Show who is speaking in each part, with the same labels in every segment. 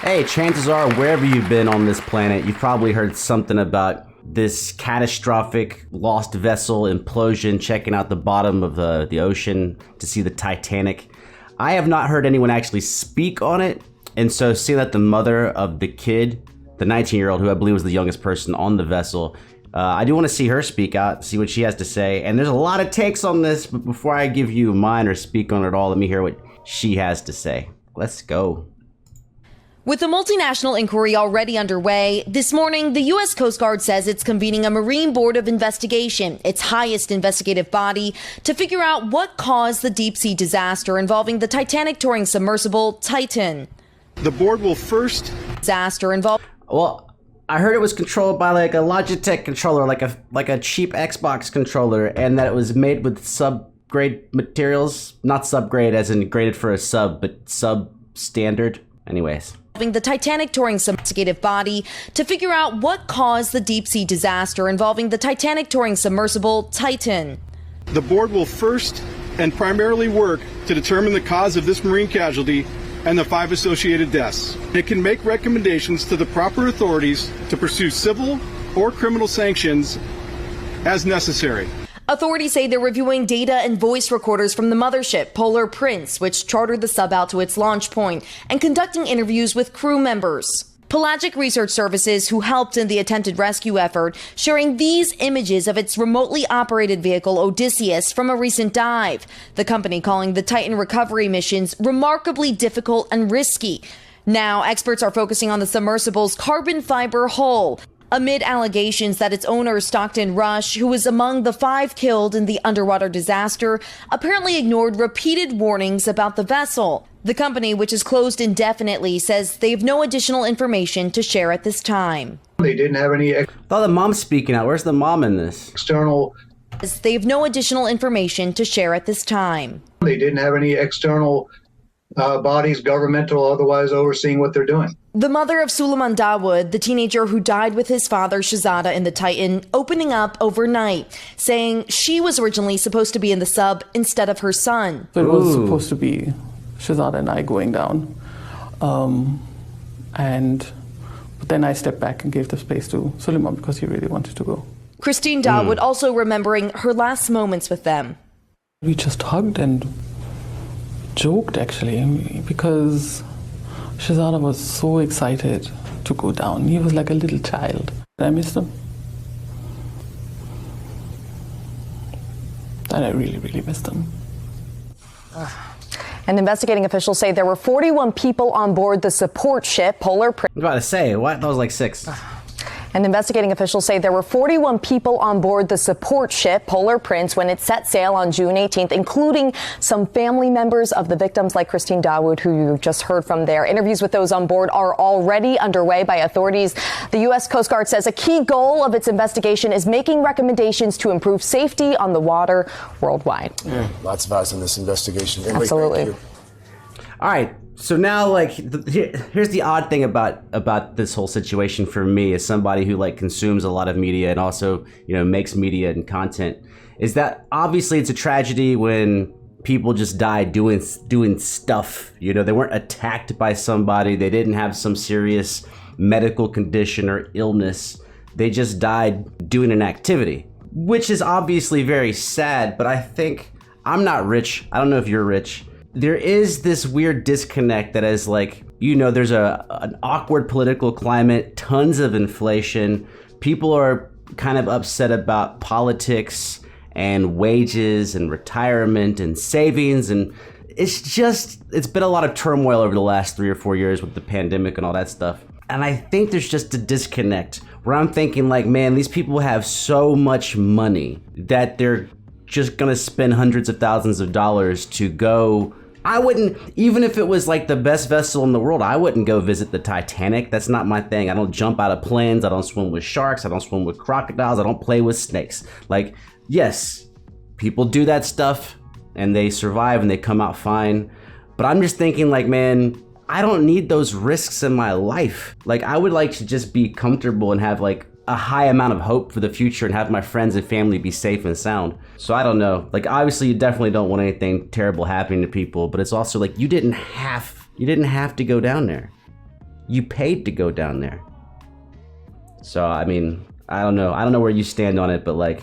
Speaker 1: Hey, chances are, wherever you've been on this planet, you've probably heard something about this catastrophic lost vessel implosion, checking out the bottom of the ocean to see the Titanic. I have not heard anyone actually speak on it, and so seeing that the mother of the kid, the 19-year-old, who I believe was the youngest person on the vessel, I do want to see her speak out, see what she has to say. And there's a lot of takes on this, but before I give you mine or speak on it all, let me hear what she has to say. Let's go.
Speaker 2: With the multinational inquiry already underway, this morning, the U.S. Coast Guard says it's convening a Marine Board of Investigation, its highest investigative body, to figure out what caused the deep-sea disaster involving the Titanic touring submersible Titan.
Speaker 3: The board will first...
Speaker 2: Disaster involved...
Speaker 1: Well, I heard it was controlled by like a Logitech controller, like a cheap Xbox controller, and that it was made with sub-grade materials. Not subgrade as in graded for a sub, but sub-standard. Anyways.
Speaker 2: The Titanic touring investigative body to figure out what caused the deep-sea disaster involving the Titanic touring submersible Titan.
Speaker 3: The board will first and primarily work to determine the cause of this marine casualty and the 5 associated deaths. It can make recommendations to the proper authorities to pursue civil or criminal sanctions as necessary.
Speaker 2: Authorities say they're reviewing data and voice recorders from the mothership, Polar Prince, which chartered the sub out to its launch point, and conducting interviews with crew members. Pelagic Research Services, who helped in the attempted rescue effort, sharing these images of its remotely operated vehicle Odysseus from a recent dive. The company calling the Titan recovery missions remarkably difficult and risky. Now, experts are focusing on the submersible's carbon fiber hull, amid allegations that its owner, Stockton Rush, who was among the 5 killed in the underwater disaster, apparently ignored repeated warnings about the vessel. The company, which is closed indefinitely, says they have no additional information to share at this time.
Speaker 4: They didn't have any...
Speaker 1: Oh, the mom's speaking out. Where's the mom in this?
Speaker 4: External...
Speaker 2: They have no additional information to share at this time.
Speaker 4: They didn't have any external bodies, governmental or otherwise, overseeing what they're doing.
Speaker 2: The mother of Suleiman Dawood, the teenager who died with his father Shahzada in the Titan, opening up overnight, saying she was originally supposed to be in the sub instead of her son.
Speaker 5: So it was supposed to be Shahzada and I going down. But then I stepped back and gave the space to Suleiman because he really wanted to go.
Speaker 2: Christine Dawood also remembering her last moments with them.
Speaker 5: We just hugged and joked, actually, because Shahzada was so excited to go down. He was like a little child. I missed him. And I really, really missed him.
Speaker 6: And investigating officials say there were 41 people on board the support ship, Polar Prince.
Speaker 1: I was about to say, what? That was like 6.
Speaker 6: And investigating officials say there were 41 people on board the support ship, Polar Prince, when it set sail on June 18th, including some family members of the victims like Christine Dawood, who you just heard from there. Interviews with those on board are already underway by authorities. The U.S. Coast Guard says a key goal of its investigation is making recommendations to improve safety on the water worldwide.
Speaker 7: Lots of eyes on this investigation.
Speaker 6: Absolutely.
Speaker 1: All right. So now, like, here's the odd thing about this whole situation for me as somebody who, like, consumes a lot of media and also, you know, makes media and content, is that obviously it's a tragedy when people just die doing stuff. You know, they weren't attacked by somebody. They didn't have some serious medical condition or illness. They just died doing an activity, which is obviously very sad. But I think I'm not rich. I don't know if you're rich. There is this weird disconnect that is like, you know, there's an awkward political climate, tons of inflation. People are kind of upset about politics and wages and retirement and savings. And it's been a lot of turmoil over the last 3 or 4 years with the pandemic and all that stuff. And I think there's just a disconnect where I'm thinking like, man, these people have so much money that they're just gonna spend hundreds of thousands of dollars to go. I wouldn't, even if it was like the best vessel in the world, I wouldn't go visit the Titanic. That's not my thing. I don't jump out of planes. I don't swim with sharks. I don't swim with crocodiles. I don't play with snakes. Like, yes, people do that stuff and they survive and they come out fine. But I'm just thinking like, man, I don't need those risks in my life. Like, I would like to just be comfortable and have like a high amount of hope for the future and have my friends and family be safe and sound. So I don't know. Like, obviously you definitely don't want anything terrible happening to people, but it's also like you didn't have to go down there. You paid to go down there. So, I mean, I don't know where you stand on it, but like,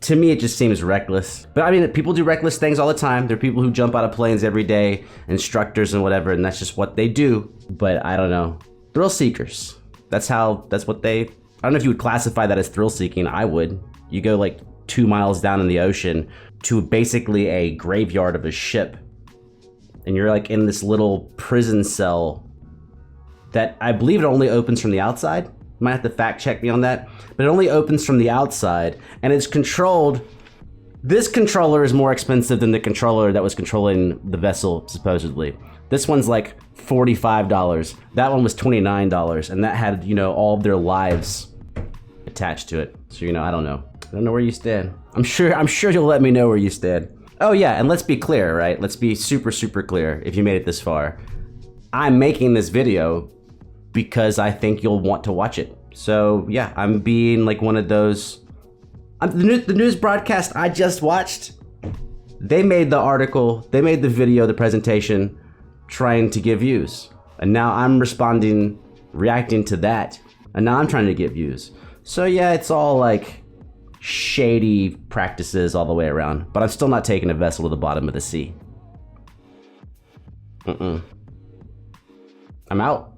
Speaker 1: to me, it just seems reckless. But I mean, people do reckless things all the time. There are people who jump out of planes every day, instructors and whatever, and that's just what they do. But I don't know. Thrill seekers. That's what they, I don't know if you would classify that as thrill seeking. I would. You go like 2 miles down in the ocean to basically a graveyard of a ship. And you're like in this little prison cell that I believe it only opens from the outside. Might have to fact check me on that, but it only opens from the outside and it's controlled. This controller is more expensive than the controller that was controlling the vessel, supposedly. This one's like $45. That one was $29, and that had, all of their lives attached to it. So, I don't know. I don't know where you stand. I'm sure you'll let me know where you stand. Oh yeah, and let's be clear, right? Let's be super, super clear if you made it this far. I'm making this video because I think you'll want to watch it. So yeah, I'm being like one of those. The news broadcast I just watched, they made the article, they made the video, the presentation, trying to get views. And now I'm reacting to that. And now I'm trying to get views. So yeah, it's all like shady practices all the way around. But I'm still not taking a vessel to the bottom of the sea. I'm out.